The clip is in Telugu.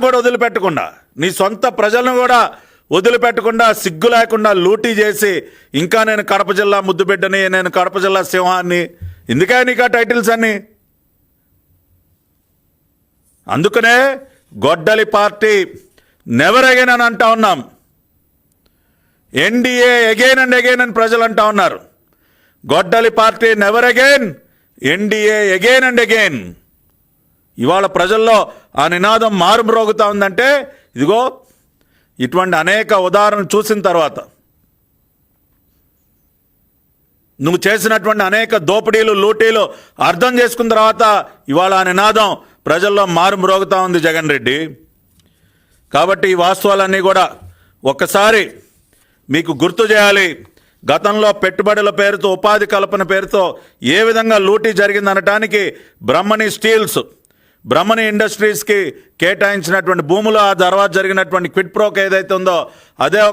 కూడా వదిలిపెట్టకుండా, నీ సొంత ప్రజలను కూడా వదిలిపెట్టకుండా, సిగ్గు లేకుండా లూటీ చేసి, ఇంకా నేను కడప జిల్లా ముద్దుబిడ్డని, నేను కడప జిల్లా సింహాన్ని, ఎందుకే నీకు ఆ టైటిల్స్ అన్ని? అందుకనే గొడ్డలి పార్టీ నెవర్ అగైన్ అని అంటా ఉన్నాం. ఎన్డీఏ అగైన్ అండ్ అగైన్ అని ప్రజలు అంటా ఉన్నారు. గొడ్డలి party never again, NDA again and again. ఇవాళ ప్రజల్లో ఆ నినాదం మారుమ్రోగుతా ఉందంటే ఇదిగో ఇటువంటి అనేక ఉదాహరణలు చూసిన తర్వాత, నువ్వు చేసినటువంటి అనేక దోపిడీలు, లూటీలు అర్థం చేసుకున్న తర్వాత ఇవాళ ఆ నినాదం ప్రజల్లో మారుమ్రోగుతా ఉంది జగన్ రెడ్డి. కాబట్టి ఈ వాస్తవాలన్నీ కూడా ఒక్కసారి మీకు గుర్తు చేయాలి. గతంలో పెట్టుబడుల పేరుతో, ఉపాధి కల్పన పేరుతో ఏ విధంగా లూటీ జరిగిందనటానికి బ్రహ్మణి స్టీల్స్, బ్రహ్మణి ఇండస్ట్రీస్కి కేటాయించినటువంటి భూములు, ఆ తర్వాత జరిగినటువంటి క్విడ్ ప్రోక్ ఏదైతే ఉందో అదే ఒక